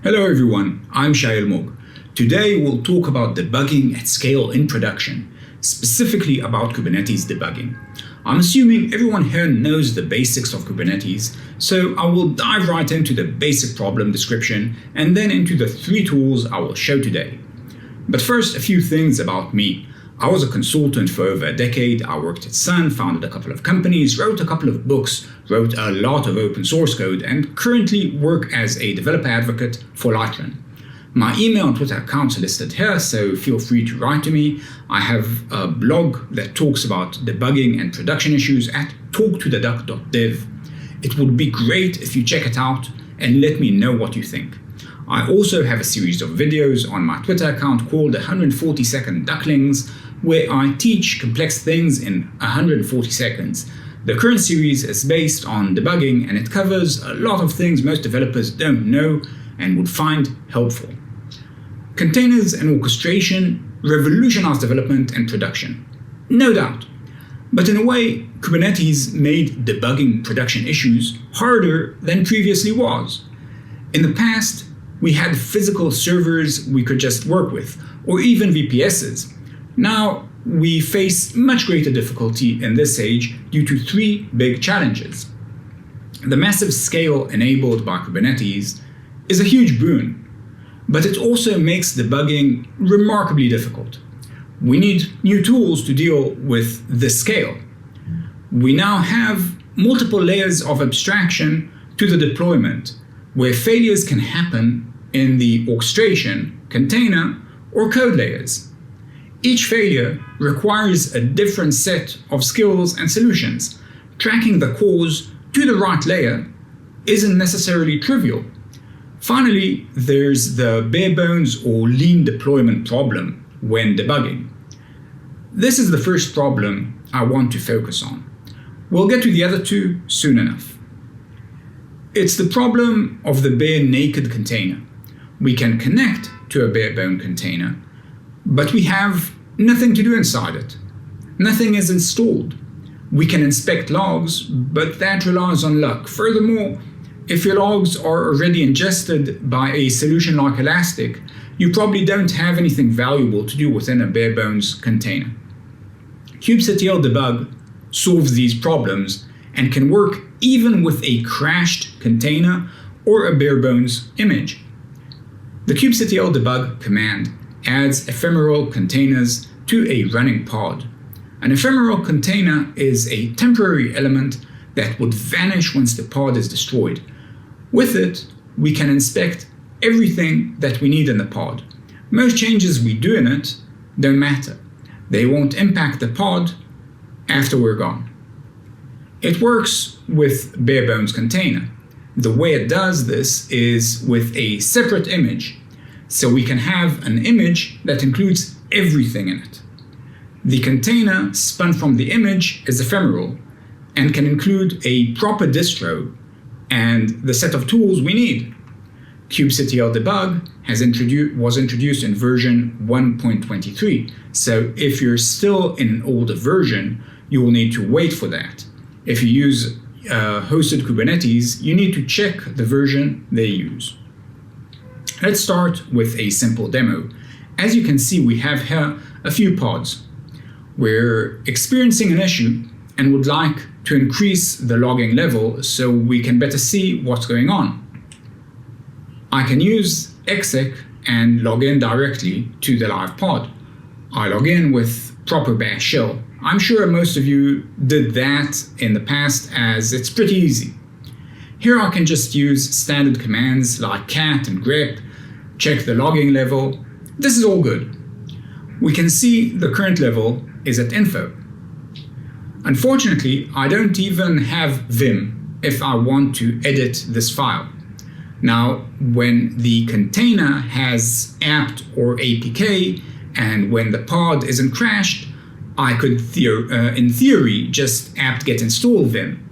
Hello everyone, I'm Shai Almog. Today we'll talk about debugging at scale in production, specifically about Kubernetes debugging. I'm assuming everyone here knows the basics of Kubernetes, so I will dive right into the basic problem description and then into the 3 tools I will show today. But first, a few things about me. I was a consultant for over a decade. I worked at Sun, founded a couple of companies, wrote a couple of books, wrote a lot of open source code, and currently work as a developer advocate for Lightrun. My email and Twitter accounts are listed here, so feel free to write to me. I have a blog that talks about debugging and production issues at talktotheduck.dev. It would be great if you check it out and let me know what you think. I also have a series of videos on my Twitter account called 140-second Ducklings, where I teach complex things in 140 seconds. The current series is based on debugging, and it covers a lot of things most developers don't know and would find helpful. Containers and orchestration revolutionized development and production. No doubt. But in a way, Kubernetes made debugging production issues harder than previously was. In the past, we had physical servers we could just work with, or even VPSs. Now, we face much greater difficulty in this age due to 3 big challenges. The massive scale enabled by Kubernetes is a huge boon, but it also makes debugging remarkably difficult. We need new tools to deal with this scale. We now have multiple layers of abstraction to the deployment, where failures can happen in the orchestration, container, or code layers. Each failure requires a different set of skills and solutions. Tracking the cause to the right layer isn't necessarily trivial. Finally, there's the bare bones or lean deployment problem when debugging. This is the first problem I want to focus on. We'll get to the other 2 soon enough. It's the problem of the bare naked container. We can connect to a bare bone container, but we have nothing to do inside it. Nothing is installed. We can inspect logs, but that relies on luck. Furthermore, if your logs are already ingested by a solution like Elastic, you probably don't have anything valuable to do within a bare bones container. kubectl debug solves these problems and can work even with a crashed container or a bare bones image. The kubectl debug command adds ephemeral containers to a running pod. An ephemeral container is a temporary element that would vanish once the pod is destroyed. With it, we can inspect everything that we need in the pod. Most changes we do in it don't matter. They won't impact the pod after we're gone. It works with bare bones container. The way it does this is with a separate image, so we can have an image that includes everything in it. The container spun from the image is ephemeral and can include a proper distro and the set of tools we need. kubectl debug was introduced in version 1.23, so if you're still in an older version, you will need to wait for that. If you use hosted Kubernetes, you need to check the version they use. Let's start with a simple demo. As you can see, we have here a few pods. We're experiencing an issue and would like to increase the logging level so we can better see what's going on. I can use exec and log in directly to the live pod. I log in with proper bash shell. I'm sure most of you did that in the past, as it's pretty easy. Here I can just use standard commands like cat and grep, check the logging level. This is all good. We can see the current level is at info. Unfortunately, I don't even have vim if I want to edit this file. Now, when the container has apt or apk, and when the pod isn't crashed, I could, in theory, just apt get install vim.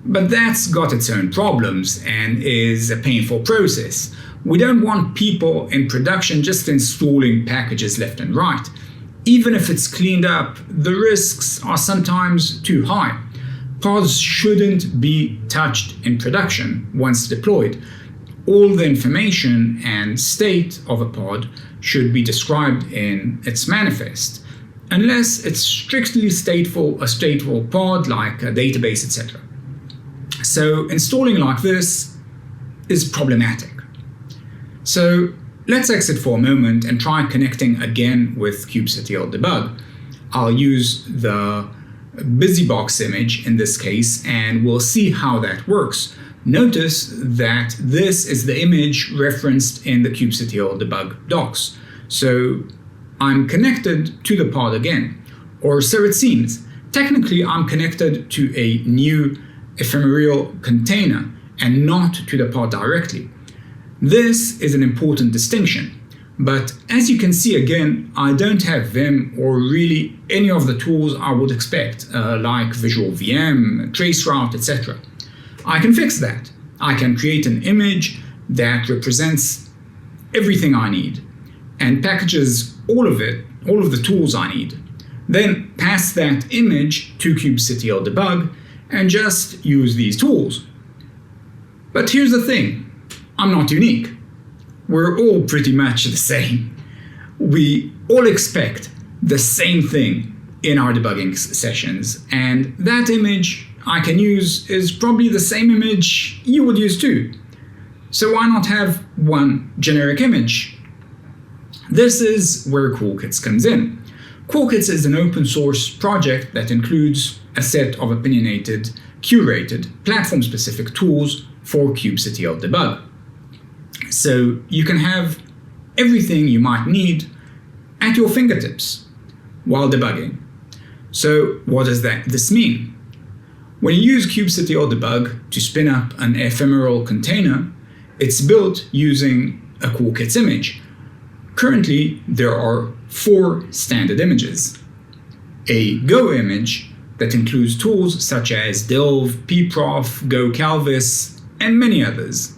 But that's got its own problems and is a painful process. We don't want people in production just installing packages left and right. Even if it's cleaned up, the risks are sometimes too high. Pods shouldn't be touched in production once deployed. all the information and state of a pod should be described in its manifest, unless it's strictly a stateful pod like a database, etc. So installing like this is problematic. So let's exit for a moment and try connecting again with kubectl debug. I'll use the busybox image in this case, and we'll see how that works. Notice that this is the image referenced in the kubectl debug docs. So I'm connected to the pod again, or so it seems. Technically, I'm connected to a new ephemeral container and not to the pod directly. This is an important distinction, but as you can see again, I don't have Vim or really any of the tools I would expect, like Visual VM, Traceroute, etc. I can fix that. I can create an image that represents everything I need and packages all of the tools I need. Then pass that image to kubectl debug and just use these tools. But here's the thing, I'm not unique. We're all pretty much the same. We all expect the same thing in our debugging sessions, and that image I can use is probably the same image you would use too. So why not have one generic image? This is where KoolKits comes in. KoolKits is an open source project that includes a set of opinionated, curated, platform-specific tools for kubectl debug. So you can have everything you might need at your fingertips while debugging. So what does this mean? When you use kubectl debug to spin up an ephemeral container, it's built using a KoolKits image. Currently, there are 4 standard images. A Go image that includes tools such as Delve, pprof, GoCalvis, and many others.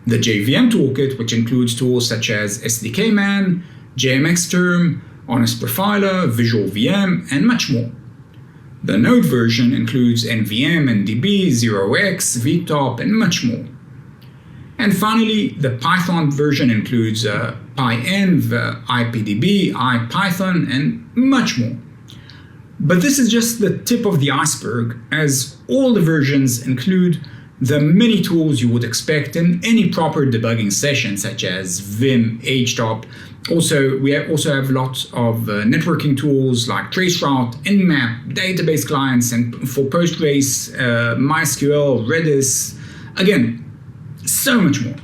The JVM toolkit, which includes tools such as SDKman, JMXterm, Honest Profiler, Visual VM, and much more. The Node version includes NVM, NDB, 0x, VTOP, and much more. And finally, the Python version includes PyEnv, IPDB, IPython, and much more. But this is just the tip of the iceberg, as all the versions include the many tools you would expect in any proper debugging session, such as Vim, HTOP. We also have lots of networking tools like Traceroute, Nmap, database clients, and for Postgres, MySQL, Redis. Again, so much more.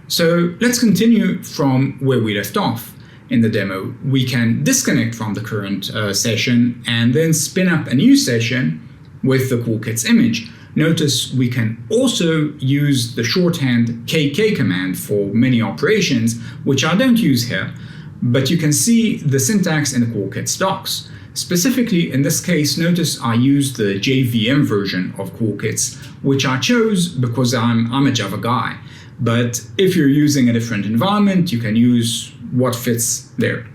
So let's continue from where we left off. In the demo, we can disconnect from the current session and then spin up a new session with the KoolKits image. Notice we can also use the shorthand KK command for many operations, which I don't use here, but you can see the syntax in the KoolKits docs. Specifically, in this case, notice I used the JVM version of KoolKits, which I chose because I'm a Java guy. But if you're using a different environment, you can use what fits there.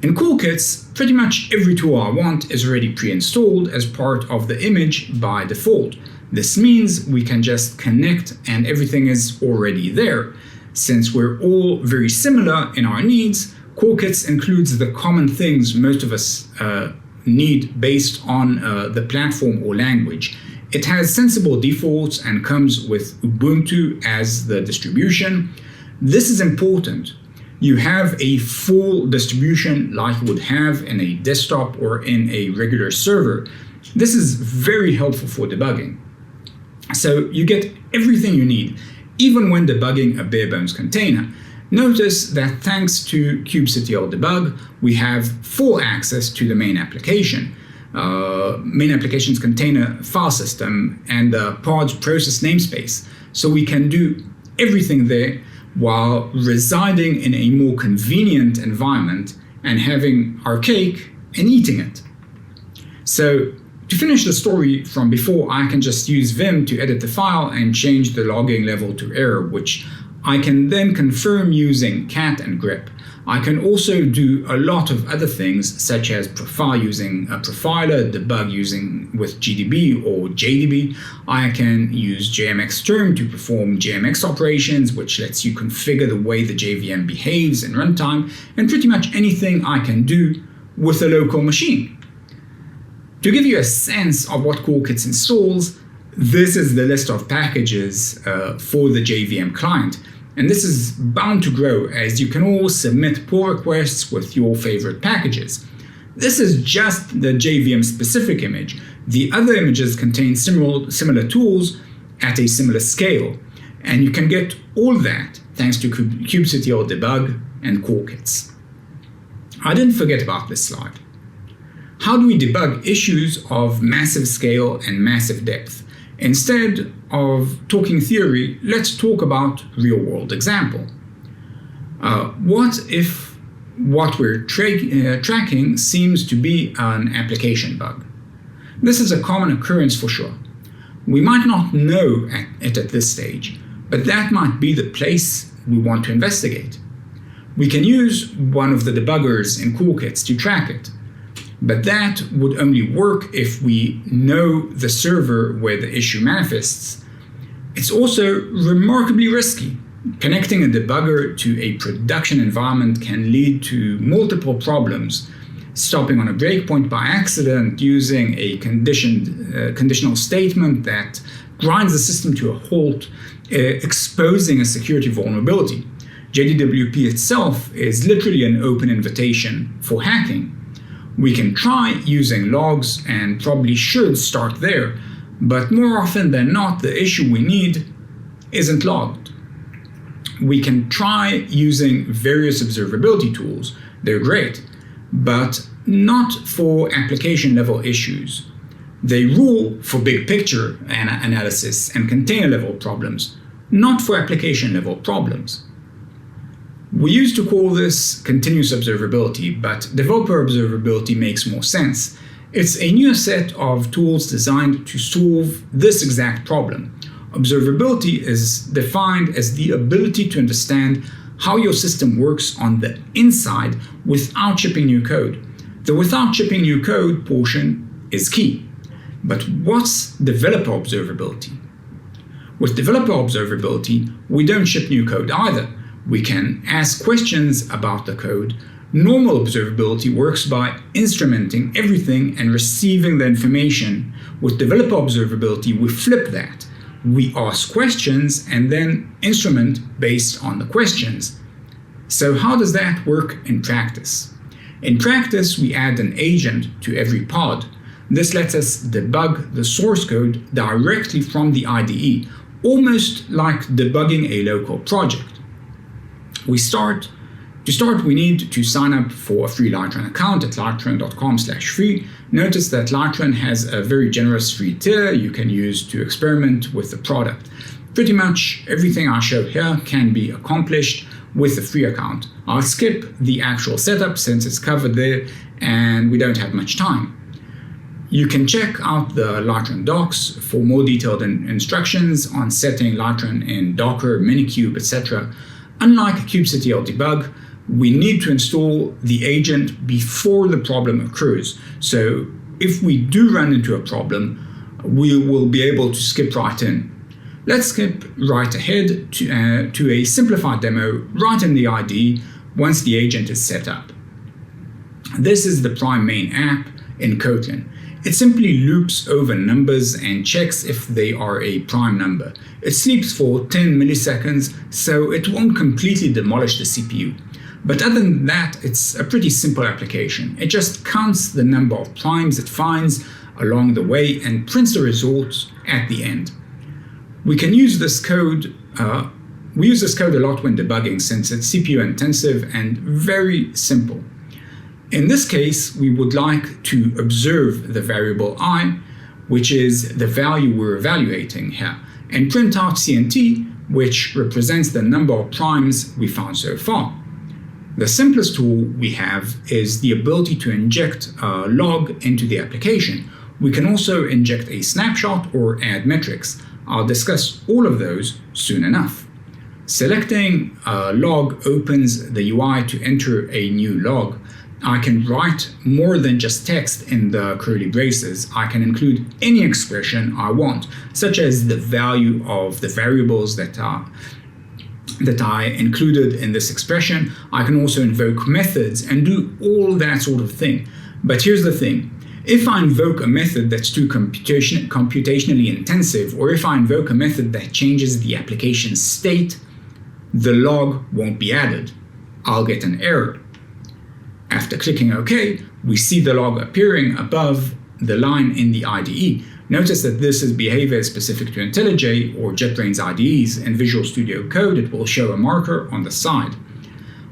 In KoolKits, pretty much every tool I want is already pre-installed as part of the image by default. This means we can just connect and everything is already there. Since we're all very similar in our needs, KoolKits includes the common things most of us need based on the platform or language. It has sensible defaults and comes with Ubuntu as the distribution. This is important. You have a full distribution like you would have in a desktop or in a regular server. This is very helpful for debugging. So you get everything you need, even when debugging a bare bones container. Notice that thanks to kubectl debug, we have full access to the main application. Main application's container file system and the pod's process namespace. So we can do everything there while residing in a more convenient environment and having our cake and eating it. So to finish the story from before, I can just use Vim to edit the file and change the logging level to error, which I can then confirm using cat and grep. I can also do a lot of other things, such as profile using a profiler, debug using with GDB or JDB. I can use JMX term to perform JMX operations, which lets you configure the way the JVM behaves in runtime, and pretty much anything I can do with a local machine. To give you a sense of what KoolKits installs, this is the list of packages for the JVM client. And this is bound to grow as you can all submit pull requests with your favorite packages. This is just the JVM specific image. The other images contain similar tools at a similar scale. And you can get all that thanks to kubectl debug and KoolKits. I didn't forget about this slide. How do we debug issues of massive scale and massive depth? Instead of talking theory, let's talk about real-world example. What if what we're tracking seems to be an application bug? This is a common occurrence for sure. We might not know it at this stage, but that might be the place we want to investigate. We can use one of the debuggers in KoolKits to track it. But that would only work if we know the server where the issue manifests. It's also remarkably risky. Connecting a debugger to a production environment can lead to multiple problems. Stopping on a breakpoint by accident, using a conditional statement that grinds the system to a halt, exposing a security vulnerability. JDWP itself is literally an open invitation for hacking. We can try using logs and probably should start there, but more often than not, the issue we need isn't logged. We can try using various observability tools. They're great, but not for application level issues. They rule for big picture analysis and container level problems, not for application level problems. We used to call this continuous observability, but developer observability makes more sense. It's a new set of tools designed to solve this exact problem. Observability is defined as the ability to understand how your system works on the inside without shipping new code. The without shipping new code portion is key. But what's developer observability? With developer observability, we don't ship new code either. We can ask questions about the code. Normal observability works by instrumenting everything and receiving the information. With developer observability, we flip that. We ask questions and then instrument based on the questions. So how does that work in practice? In practice, we add an agent to every pod. This lets us debug the source code directly from the IDE, almost like debugging a local project. To start, we need to sign up for a free Lightrun account at lightrun.com/free. Notice that Lightrun has a very generous free tier you can use to experiment with the product. Pretty much everything I show here can be accomplished with the free account. I'll skip the actual setup since it's covered there and we don't have much time. You can check out the Lightrun docs for more detailed instructions on setting Lightrun in Docker, Minikube, etc. Unlike kubectl debug, we need to install the agent before the problem occurs. So if we do run into a problem, we will be able to skip right in. Let's skip right ahead to a simplified demo right in the IDE once the agent is set up. This is the Prime main app in Kotlin. It simply loops over numbers and checks if they are a prime number. It sleeps for 10 milliseconds, so it won't completely demolish the CPU. But other than that, it's a pretty simple application. It just counts the number of primes it finds along the way and prints the results at the end. We can use this code. We use this code a lot when debugging since it's CPU intensive and very simple. In this case, we would like to observe the variable I, which is the value we're evaluating here, and print out CNT, which represents the number of primes we found so far. The simplest tool we have is the ability to inject a log into the application. We can also inject a snapshot or add metrics. I'll discuss all of those soon enough. Selecting a log opens the UI to enter a new log. I can write more than just text in the curly braces. I can include any expression I want, such as the value of the variables that I included in this expression. I can also invoke methods and do all that sort of thing. But here's the thing. If I invoke a method that's too computationally intensive, or if I invoke a method that changes the application state, the log won't be added. I'll get an error. After clicking OK, we see the log appearing above the line in the IDE. Notice that this is behavior specific to IntelliJ or JetBrains IDEs. In Visual Studio Code, it will show a marker on the side.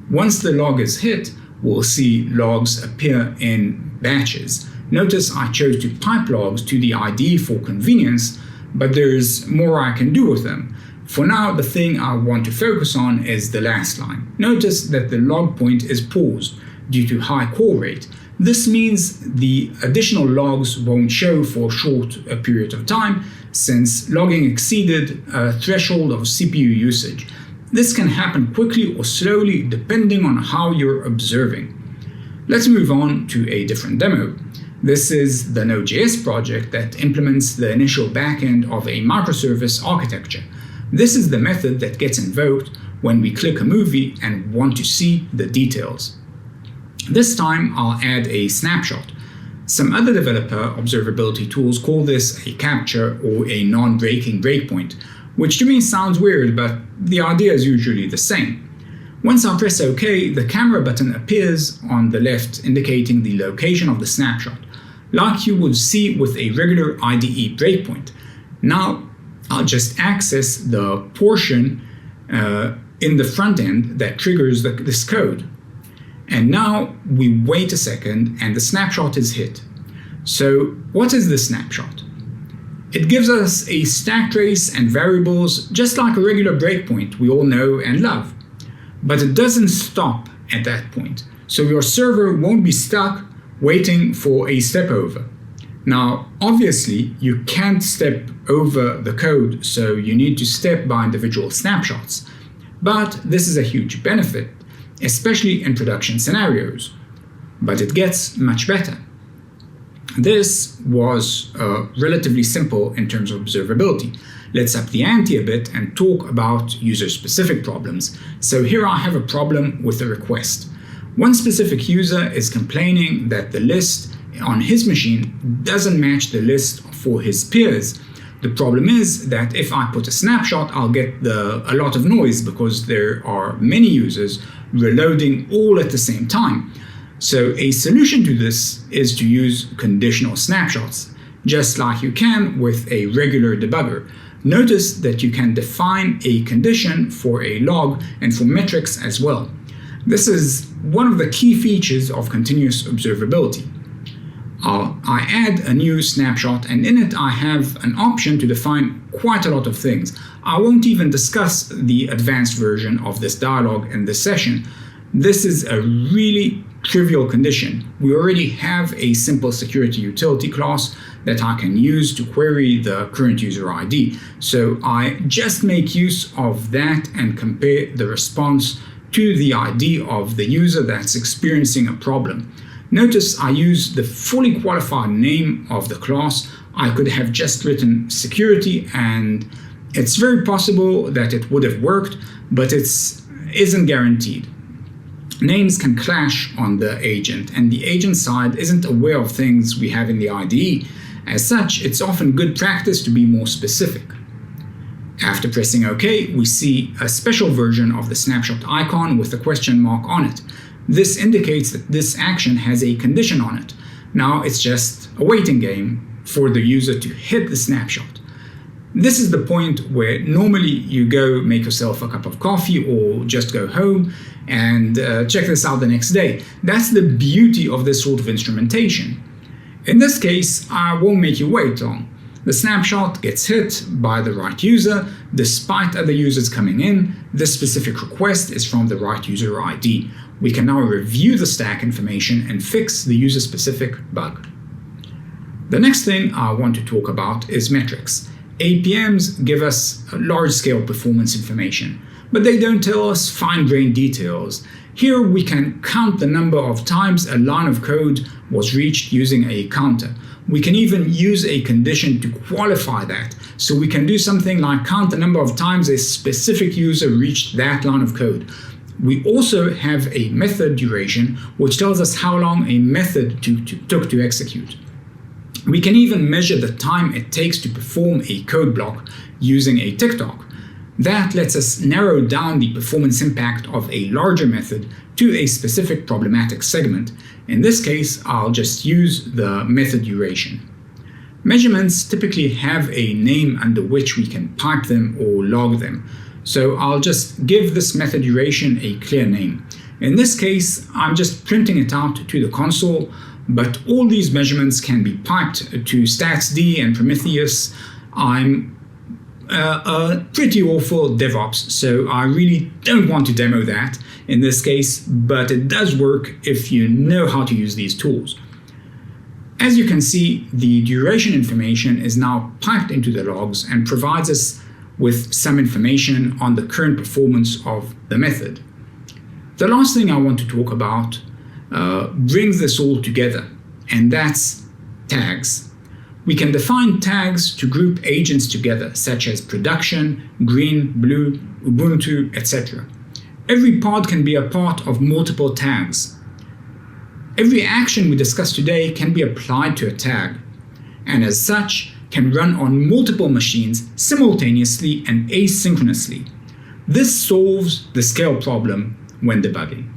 Once the log is hit, we'll see logs appear in batches. Notice I chose to pipe logs to the IDE for convenience, but there's more I can do with them. For now, the thing I want to focus on is the last line. Notice that the log point is paused due to high call rate. This means the additional logs won't show for a short period of time, since logging exceeded a threshold of CPU usage. This can happen quickly or slowly depending on how you're observing. Let's move on to a different demo. This is the Node.js project that implements the initial backend of a microservice architecture. This is the method that gets invoked when we click a movie and want to see the details. This time I'll add a snapshot. Some other developer observability tools call this a capture or a non-breaking breakpoint, which to me sounds weird, but the idea is usually the same. Once I press OK, the camera button appears on the left, indicating the location of the snapshot, like you would see with a regular IDE breakpoint. Now I'll just access the portion in the front end that triggers this code. And now we wait a second and the snapshot is hit. So what is the snapshot? It gives us a stack trace and variables just like a regular breakpoint we all know and love. But it doesn't stop at that point. So your server won't be stuck waiting for a step over. Now, obviously, you can't step over the code, so you need to step by individual snapshots. But this is a huge benefit, especially in production scenarios. But it gets much better. This was relatively simple in terms of observability. Let's up the ante a bit and talk about user-specific problems. So here I have a problem with a request. One specific user is complaining that the list on his machine doesn't match the list for his peers. The problem is that if I put a snapshot, I'll get a lot of noise because there are many users reloading all at the same time. So a solution to this is to use conditional snapshots, just like you can with a regular debugger. Notice that you can define a condition for a log and for metrics as well. This is one of the key features of continuous observability. I add a new snapshot, and in it I have an option to define quite a lot of things. I won't even discuss the advanced version of this dialog in this session. This is a really trivial condition. We already have a simple security utility class that I can use to query the current user ID. So I just make use of that and compare the response to the ID of the user that's experiencing a problem. Notice I use the fully qualified name of the class. I could have just written security, and it's very possible that it would have worked, but it isn't guaranteed. Names can clash on the agent, and the agent side isn't aware of things we have in the IDE. As such, it's often good practice to be more specific. After pressing OK, we see a special version of the snapshot icon with a question mark on it. This indicates that this action has a condition on it. Now it's just a waiting game for the user to hit the snapshot. This is the point where normally you go make yourself a cup of coffee or just go home and check this out the next day. That's the beauty of this sort of instrumentation. In this case, I won't make you wait long. The snapshot gets hit by the right user despite other users coming in. This specific request is from the right user ID. We can now review the stack information and fix the user-specific bug. The next thing I want to talk about is metrics. APMs give us large-scale performance information, but they don't tell us fine-grained details. Here we can count the number of times a line of code was reached using a counter. We can even use a condition to qualify that. So we can do something like count the number of times a specific user reached that line of code. We also have a method duration, which tells us how long a method took to execute. We can even measure the time it takes to perform a code block using a tick-tock. That lets us narrow down the performance impact of a larger method to a specific problematic segment. In this case, I'll just use the method duration. Measurements typically have a name under which we can pipe them or log them. So I'll just give this method duration a clear name. In this case, I'm just printing it out to the console, but all these measurements can be piped to statsd and Prometheus. I'm a pretty awful DevOps, so I really don't want to demo that in this case, but it does work if you know how to use these tools. As you can see, the duration information is now piped into the logs and provides us with some information on the current performance of the method. The last thing I want to talk about brings this all together, and that's tags. We can define tags to group agents together, such as production, green, blue, Ubuntu, etc. Every pod can be a part of multiple tags. Every action we discuss today can be applied to a tag, and as such, can run on multiple machines simultaneously and asynchronously. This solves the scale problem when debugging.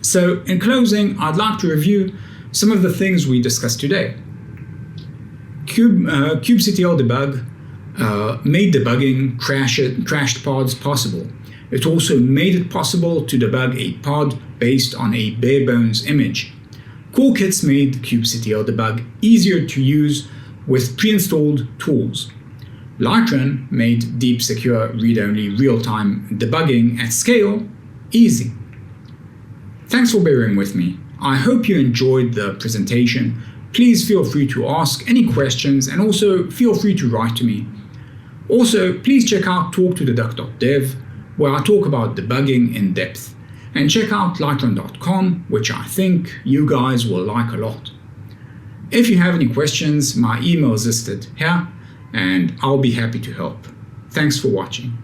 So, in closing, I'd like to review some of the things we discussed today. kubectl debug made debugging crashed pods possible. It also made it possible to debug a pod based on a bare-bones image. KoolKits made kubectl debug easier to use with pre-installed tools. Lightrun made deep, secure, read-only, real-time debugging at scale easy. Thanks for bearing with me. I hope you enjoyed the presentation. Please feel free to ask any questions and also feel free to write to me. Also, please check out talktotheduck.dev, where I talk about debugging in depth. And check out lightrun.com, which I think you guys will like a lot. If you have any questions, my email is listed here, and I'll be happy to help. Thanks for watching.